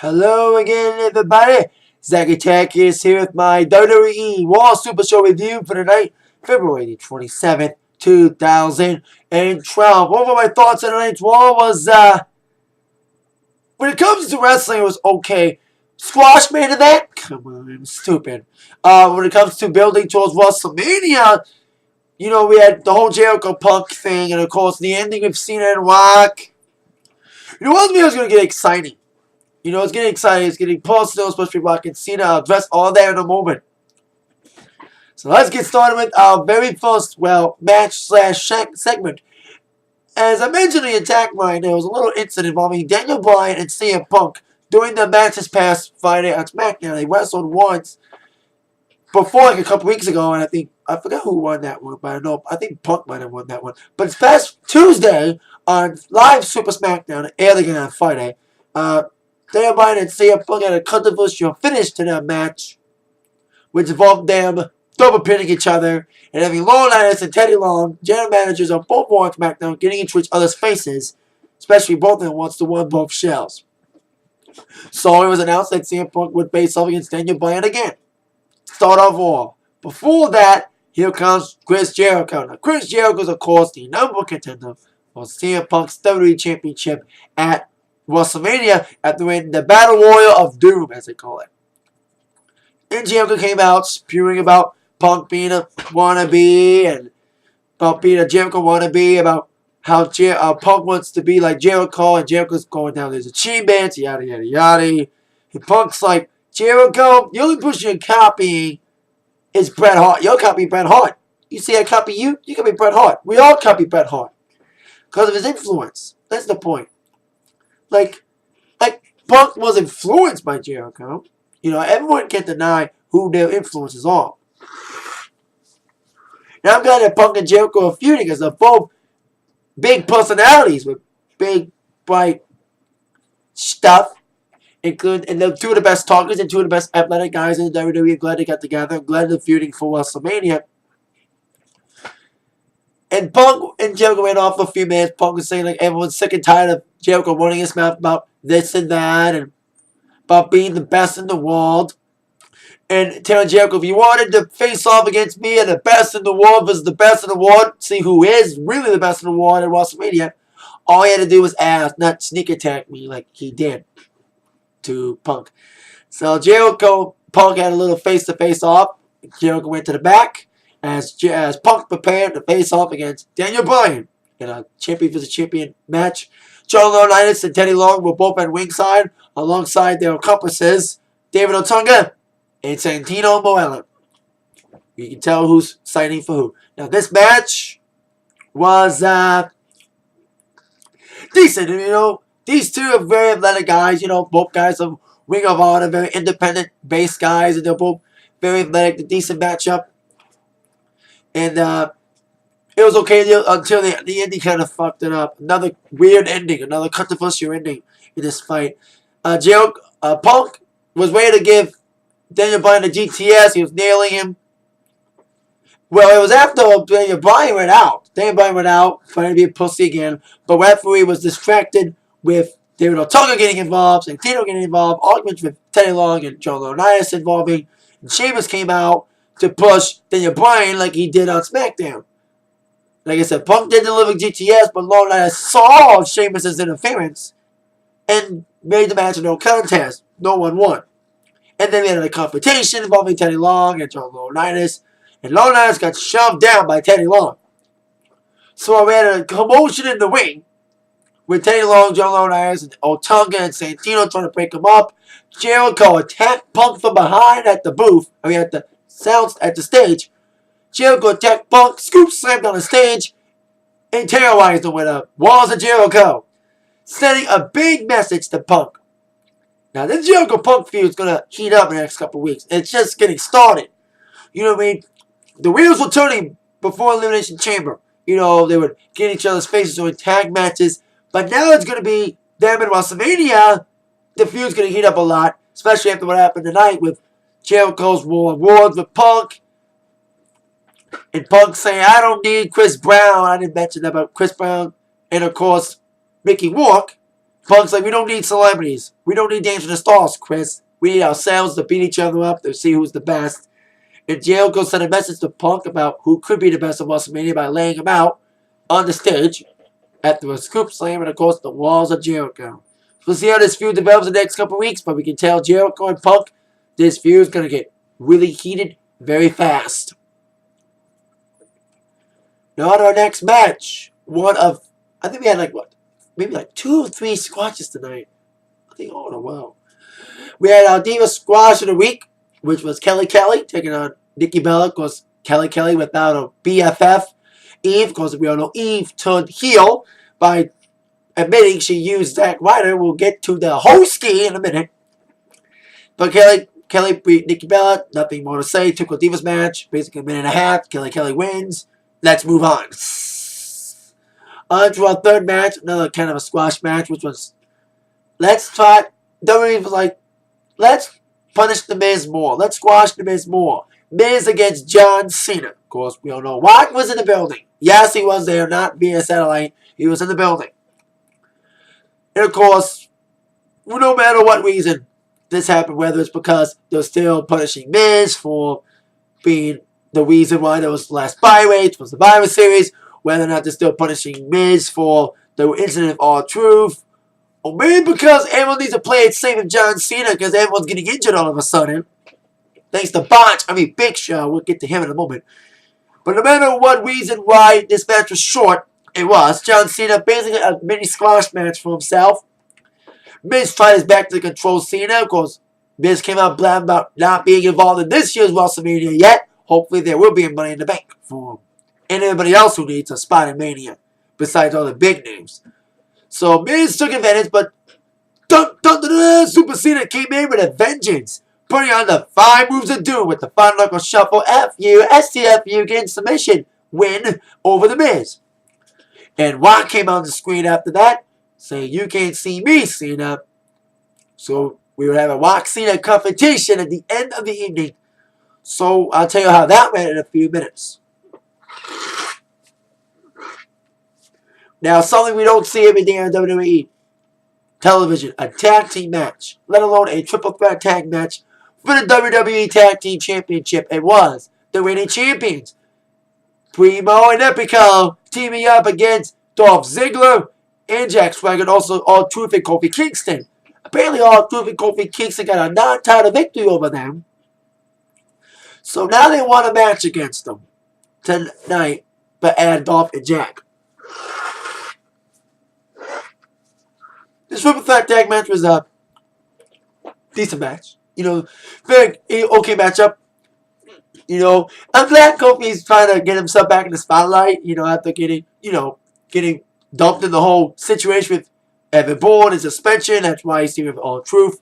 Hello again, everybody. Zach Attack is here with my WWE Raw Supershow review for tonight, February 27th, 2012. Over my thoughts on tonight's Raw was, when it comes to wrestling, it was okay. Squash main event? Come on, I'm stupid. When it comes to building towards WrestleMania, we had the whole Jericho Punk thing, and of course, the ending of Cena and Rock. One thing was going to get exciting. It's getting exciting. It's getting personal, especially Rock and Cena. I'll address all that in a moment. So let's get started with our very first, match/segment. As I mentioned in the attack line, there was a little incident involving Daniel Bryan and CM Punk during the match this past Friday on SmackDown. They wrestled once before, like a couple weeks ago, and I forgot who won that one, but I think Punk might have won that one. But it's past Tuesday on live Super SmackDown, aired again on Friday. Daniel Bryan and CM Punk had a controversial finish to their match, which involved them double pinning each other and having Laurinaitis and Teddy Long, general managers of both Raw and SmackDown, getting into each other's faces, especially both of them wants to win both shells. So it was announced that CM Punk would face off against Daniel Bryan again. Start off Raw. Before that, here comes Chris Jericho. Now, Chris Jericho is, of course, the number one contender for CM Punk's WWE Championship at WrestleMania after winning the Battle Royal of Doom, as they call it. And Jericho came out spewing about Punk being a wannabe and about being a Jericho wannabe, about how Punk wants to be like Jericho, and Jericho's going down these achievements, yada, yada, yada. And Punk's like, Jericho, the only person you're copying is Bret Hart. You're copying Bret Hart. You see I copy you? You copy Bret Hart. We all copy Bret Hart. Because of his influence. That's the point. Like Punk was influenced by Jericho. Everyone can't deny who their influences are. Now, I'm glad that Punk and Jericho are feuding because they're both big personalities with big, bright stuff. And they're two of the best talkers and two of the best athletic guys in the WWE. I'm glad they got together. I'm glad they're feuding for WrestleMania. And Punk and Jericho went off for a few minutes. Punk was saying everyone's sick and tired of Jericho running his mouth about this and that and about being the best in the world. And telling Jericho, if you wanted to face off against me and the best in the world versus the best in the world, see who is really the best in the world at WrestleMania, all he had to do was ask, not sneak attack me like he did to Punk. So Punk had a little face-to-face off. Jericho went to the back as Punk prepared to face off against Daniel Bryan in a champion vs. champion match. John Laurinaitis and Teddy Long were both at ringside alongside their accomplices, David Otunga and Santino Marella. You can tell who's signing for who. Now, this match was decent. These two are very athletic guys. Both guys are Ring of Honor, very independent-based guys, and they're both very athletic. A decent matchup. And it was okay until the ending kind of fucked it up. Another weird ending, another controversial ending in this fight. Punk was ready to give Daniel Bryan the GTS. He was nailing him. Well, it was after Daniel Bryan went out. Daniel Bryan went out, trying to be a pussy again. But referee was distracted with David Otunga getting involved, Santino getting involved, arguments with Teddy Long and John Laurinaitis involving. And Sheamus came out to push Daniel Bryan like he did on SmackDown. Like I said, Punk did deliver GTS, but Laurinaitis saw Sheamus' interference and made the match a no contest. No one won. And then we had a confrontation involving Teddy Long and John Laurinaitis. And Laurinaitis got shoved down by Teddy Long. So we had a commotion in the ring with Teddy Long, John Laurinaitis, and Otunga and Santino trying to break him up. Jericho attacked Punk from behind at the booth. At the stage. Jericho attacked Punk, scoop slammed on the stage, and terrorized him with a Walls of Jericho, sending a big message to Punk. Now, this Jericho Punk feud is going to heat up in the next couple of weeks. It's just getting started. You know what I mean? The wheels were turning before Elimination Chamber. They would get in each other's faces doing tag matches. But now it's going to be them in WrestleMania. The feud's going to heat up a lot, especially after what happened tonight with Jericho's War of Words with Punk. And Punk saying, I don't need Chris Brown. I didn't mention that about Chris Brown. And, of course, Mickey Rourke. Punk's like, we don't need celebrities. We don't need dancing stars, Chris. We need ourselves to beat each other up to see who's the best. And Jericho sent a message to Punk about who could be the best of WrestleMania by laying him out on the stage after a scoop slam and, of course, the walls of Jericho. We'll see how this feud develops in the next couple weeks, but we can tell Jericho and Punk, this feud is going to get really heated very fast. Now on our next match, I think we had maybe 2 or 3 squashes tonight. I think all in a row. We had our Diva Squash of the week, which was Kelly taking on Nikki Bella. Of course, Kelly without a BFF. Eve, because we all know Eve turned heel by admitting she used Zack Ryder. We'll get to the whole ski in a minute. But Kelly beat Nikki Bella. Nothing more to say. Took a Divas match. Basically a minute and a half. Kelly wins. Let's move on. On to our third match. Another kind of a squash match, which was WWE was like, let's punish The Miz more. Let's squash The Miz more. Miz against John Cena. Of course, we all know Rock was in the building. Yes, he was there, not via satellite. He was in the building. And of course, no matter what reason this happened, whether it's because they're still punishing Miz for being the reason why there was the last buy rate, was the virus series, whether or not they're still punishing Miz for the incident of R-Truth, or maybe because everyone needs to play it safe with John Cena because everyone's getting injured all of a sudden. Thanks to Big Show. We'll get to him in a moment. But no matter what reason why this match was short, it was. John Cena basically a mini squash match for himself. Miz tried his back to control Cena. Of course, Miz came out blabbing about not being involved in this year's WrestleMania yet. Hopefully there will be a Money in the Bank for him. And anybody else who needs a spot in Mania, besides all the big names. So Miz took advantage, but Super Cena came in with a vengeance, putting on the 5 moves of doom with the 5 knuckle shuffle, FU, STFU, getting submission win over the Miz. And Rock came on the screen after that, saying, "You can't see me, Cena." So we would have a Rock Cena confrontation at the end of the evening. So I'll tell you how that went in a few minutes. Now, something we don't see every day on WWE television, a tag team match, let alone a triple threat tag match for the WWE Tag Team Championship. It was the reigning champions, Primo and Epico, teaming up against Dolph Ziggler and Jack Swagger, and also R-Truth and Kofi Kingston. Apparently, R-Truth and Kofi Kingston got a non-title victory over them. So now they want a match against them tonight, but add Dolph and Jack. This triple threat tag match was a decent match. Very okay matchup. I'm glad Kofi's trying to get himself back in the spotlight, after getting dumped in the whole situation with Evan Bourne and suspension. That's why he's teaming with R-Truth.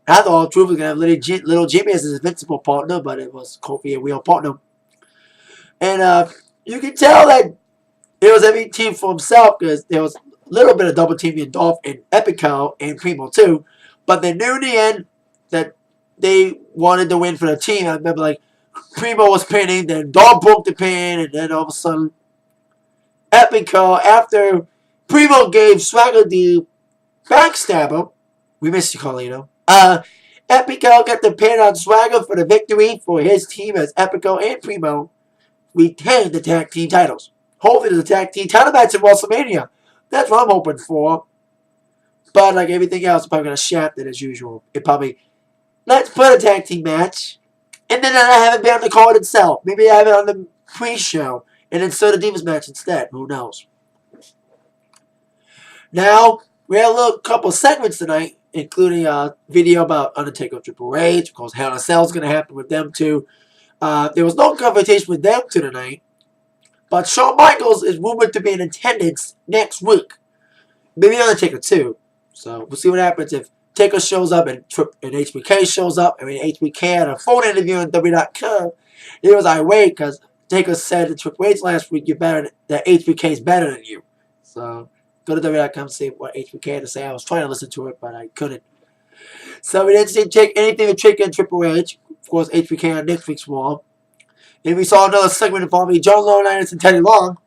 I thought R-Truth was going to have Little Jimmy as his invincible partner, but it was Kofi and real partner. And you can tell that it was every team for himself because there was a little bit of double teaming Dolph and Epico and Primo too. But they knew in the end that they wanted to win for the team. I remember Primo was pinning, then Dolph broke the pin, and then all of a sudden Epico, after Primo gave Swagger the backstabber, we missed you, Carlito. Epico got the pin on Swagger for the victory for his team as Epico and Primo retained the tag team titles. Hopefully there's a tag team title match at WrestleMania. That's what I'm hoping for. But like everything else, I'm probably going to shaft it as usual. Let's put a tag team match, and then I have it be on the card itself. Maybe I have it on the pre-show, and insert a Divas match instead. Who knows? Now, we had a couple segments tonight, including a video about Undertaker Triple H. Of course, Hell in a Cell is going to happen with them too. There was no confrontation with them two tonight, but Shawn Michaels is rumored to be in attendance next week. Maybe Undertaker too. So we'll see what happens if Taker shows up and HBK shows up. HBK had a phone interview on W.com. It was irate because Taker said to Triple H last week, that HBK is better than you. So go to W.com and see what HBK had to say. I was trying to listen to it, but I couldn't. So we didn't see anything with Taker and Triple H. Of course, HBK on next week's Raw. And we saw another segment involving John Laurinaitis and Teddy Long.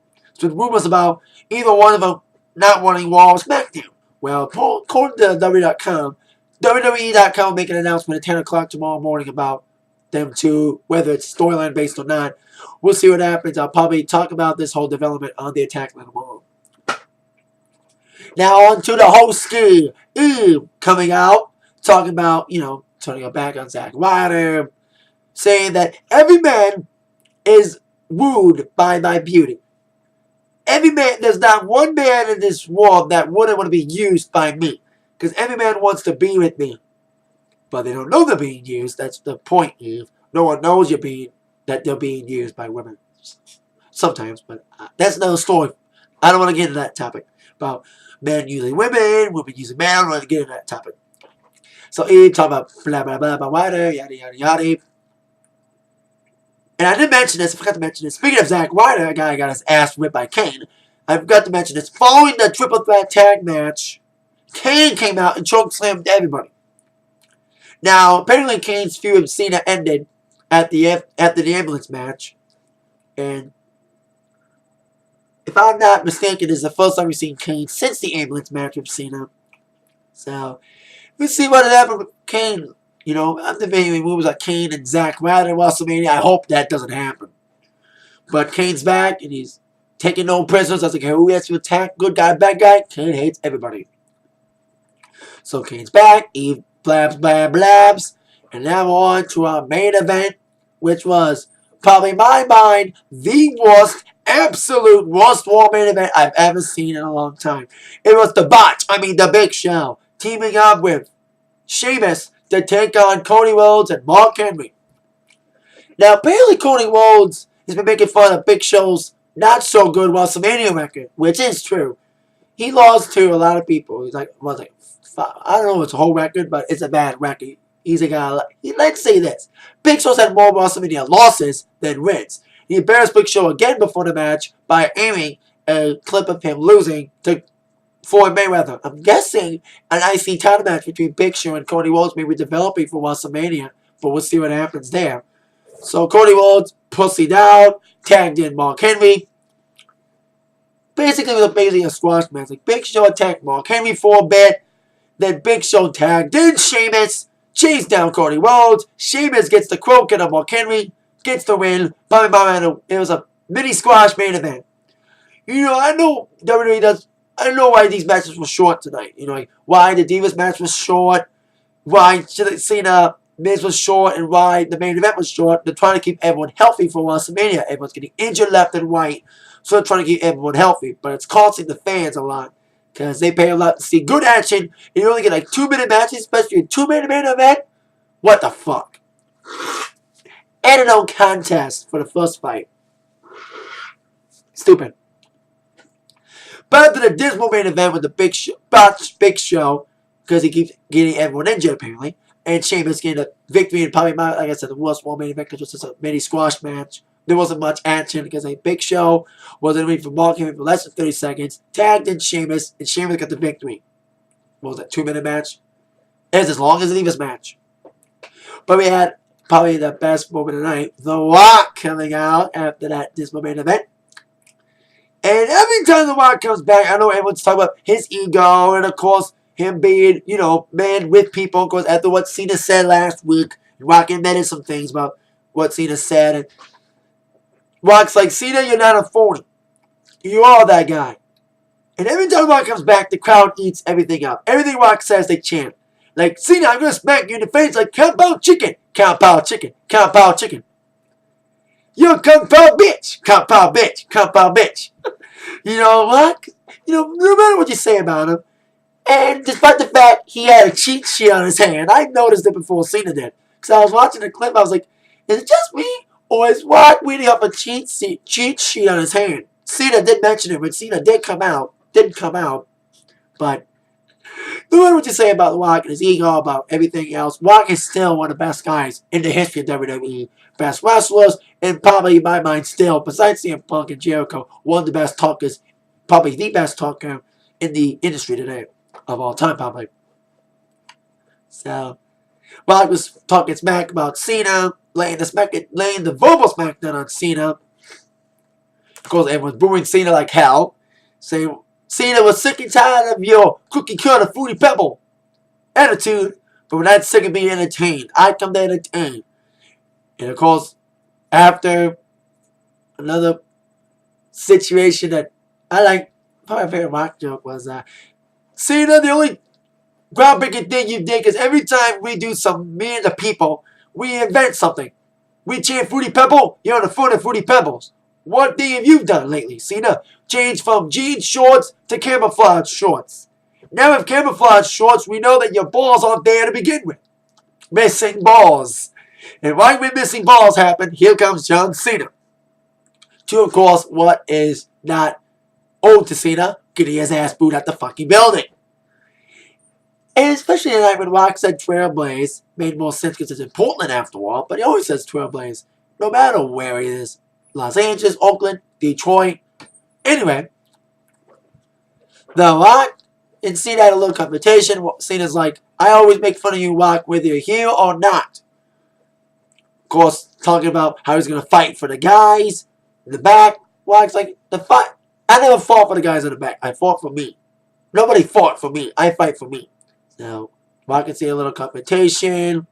With rumors about either one of them not wanting Raw or SmackDown. Well, according to WWE.com, WWE.com will make an announcement at 10 o'clock tomorrow morning about them two, whether it's storyline based or not. We'll see what happens. I'll probably talk about this whole development on the Attack Line tomorrow. Now on to the host Eve coming out, talking about, turning her back on Zack Ryder, saying that every man is wooed by my beauty. Every man, there's not one man in this world that wouldn't want to be used by me. Because every man wants to be with me. But they don't know they're being used. That's the point, Eve. No one knows that they're being used by women. Sometimes, but that's another story. I don't want to get into that topic. About men using women, women using men. I don't want to get into that topic. So Eve talking about blah, blah, blah, blah, yada, yada, yada. And I didn't mention this. I forgot to mention this. Speaking of Zack Ryder, a guy got his ass whipped by Kane. I forgot to mention this. Following the triple threat tag match, Kane came out and chokeslammed everybody. Now, apparently Kane's feud with Cena ended at the ambulance match. And if I'm not mistaken, this is the first time we've seen Kane since the ambulance match with Cena. So, we'll see what happened with Kane. I'm debating moves like Kane and Zack Ryder at WrestleMania. I hope that doesn't happen. But Kane's back, and he's taking no prisoners. I was like, hey, who has to attack? Good guy, bad guy? Kane hates everybody. So Kane's back. Eve blabs, blab, blabs. And now on to our main event, which was probably, in my mind, the absolute worst Raw main event I've ever seen in a long time. It was the Big Show, teaming up with Sheamus to take on Cody Rhodes and Mark Henry. Now, apparently Cody Rhodes has been making fun of Big Show's not-so-good WrestleMania record, which is true. He lost to a lot of people. He's like, I don't know if it's a whole record, but it's a bad record. He's a guy, let's say this. Big Show's had more WrestleMania losses than wins. He embarrassed Big Show again before the match by aiming a clip of him losing to Floyd Mayweather. I'm guessing an IC title match between Big Show and Cody Rhodes may be developing for WrestleMania, but we'll see what happens there. So Cody Rhodes pussied out, tagged in Mark Henry. Basically, it was a squash match. Like Big Show attacked Mark Henry for a bit, then Big Show tagged in Sheamus, chased down Cody Rhodes. Sheamus gets the croaking of Mark Henry, gets the win. It was a mini squash main event. I know WWE does. I don't know why these matches were short tonight. Why the Divas match was short, why Cena Miz was short, and why the main event was short. They're trying to keep everyone healthy for WrestleMania. Everyone's getting injured left and right, so they're trying to keep everyone healthy. But it's costing the fans a lot because they pay a lot to see good action, and you only get like 2-minute matches, especially a 2-minute main event. What the fuck? And a no contest for the first fight. Stupid. But to the dismal main event with the Big Show, because he keeps getting everyone injured apparently, and Sheamus getting a victory and probably, like I said, the worst Raw main event because it was just a mini squash match. There wasn't much action because a Big Show was in the ring for Mark Henry for less than 30 seconds, tagged in Sheamus, and Sheamus got the victory. What was that, 2-minute match? It was as long as the Divas match. But we had probably the best moment of the night, The Rock coming out after that dismal main event. And every time The Rock comes back, I know everyone's talking about his ego and, of course, him being, man with people. Of course, after what Cena said last week, Rock admitted some things about what Cena said. And Rock's like, Cena, you're not a phony. You are that guy. And every time Rock comes back, the crowd eats everything up. Everything Rock says, they chant. Like, Cena, I'm going to smack you in the face like Kung Pao chicken. Kung Pao chicken. Kung Pao chicken. You're a Kung Pao bitch. Kung Pao bitch. Kung Pao bitch. Rock, no matter what you say about him, and despite the fact he had a cheat sheet on his hand, I noticed it before Cena did. Because I was watching the clip, I was like, is it just me, or is Rock reading up a cheat sheet on his hand? Cena did mention it, but Cena didn't come out, but no matter what you say about Rock and his ego, about everything else, Rock is still one of the best guys in the history of WWE. Best wrestlers, and probably, in my mind, still, besides CM Punk and Jericho, one of the best talkers, probably the best talker in the industry today, of all time, probably. So, Rock was talking smack about Cena, laying the verbal smackdown on Cena. Of course, everyone's booing Cena like hell, saying Cena was sick and tired of your cookie cutter fruity pebble attitude, but we're not sick of being entertained. I come to entertain. And of course, after another situation that I like, my favorite Rock joke was Cena, the only groundbreaking thing you did is every time we do some me and the people, we invent something. We chant Fruity Pebble, you're on the front of Fruity Pebbles. What thing have you done lately, Cena? Changed from jeans shorts to camouflage shorts. Now with camouflage shorts, we know that your balls aren't there to begin with. Missing balls. And why when missing balls happen, here comes John Cena. To, of course, what is not owed to Cena, getting his ass booed at the fucking building. And especially the night when Rock said Trailblaze, made more sense because it's in Portland after all, but he always says Trailblaze, no matter where he is. Los Angeles, Oakland, Detroit. Anyway, the Rock and Cena had a little confrontation. Cena's like, I always make fun of you, Rock, whether you're here or not. Of course, talking about how he's going to fight for the guys in the back. Rock's like, the fight. I never fought for the guys in the back. I fought for me. Nobody fought for me. I fight for me. Now, Rock and Cena a little confrontation.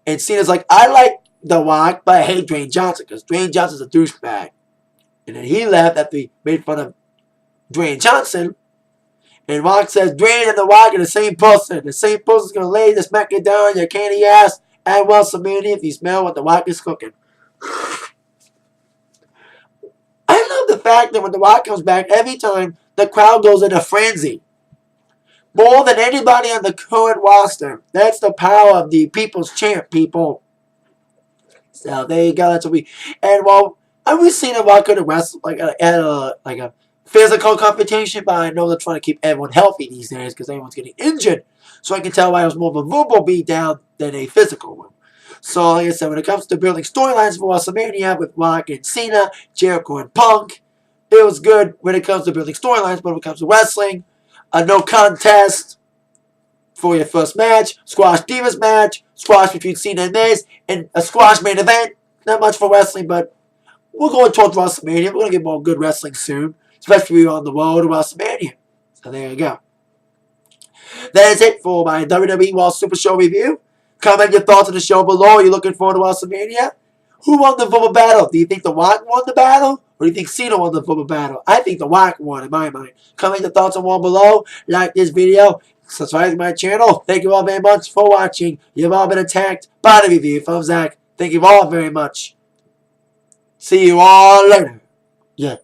And Cena's like, I like The Rock, but I hate Dwayne Johnson because Dwayne Johnson's a douchebag. And then he left after he made fun of Dwayne Johnson. And Rock says, Dwayne and The Rock are the same person. The same person's going to lay this smack you down your candy ass at WrestleMania if you smell what The Rock is cooking. I love the fact that when The Rock comes back, every time the crowd goes into frenzy. More than anybody on the current roster. That's the power of the People's Champ, people. So there you go. That's what we. And while I was seeing The Rock go to wrestle like a physical confrontation, but I know they're trying to keep everyone healthy these days because everyone's getting injured. So I can tell why it was more of a verbal beatdown than a physical one. So like I said, when it comes to building storylines for WrestleMania with Rock and Cena, Jericho and Punk, it was good when it comes to building storylines, but when it comes to wrestling, a no contest for your first match, squash divas match, squash between Cena and Miz, and a squash main event. Not much for wrestling, but we're going towards WrestleMania. We're going to get more good wrestling soon, especially on the road to WrestleMania. So there you go. That is it for my WWE Raw Supershow review. Comment your thoughts on the show below. Are you looking forward to WrestleMania? Who won the verbal battle? Do you think The Rock won the battle? Or do you think Cena won the verbal battle? I think The Rock won in my mind. Comment your thoughts on one below. Like this video. Subscribe to my channel. Thank you all very much for watching. You've all been attacked by the review from Zach. Thank you all very much. See you all later. Yeah.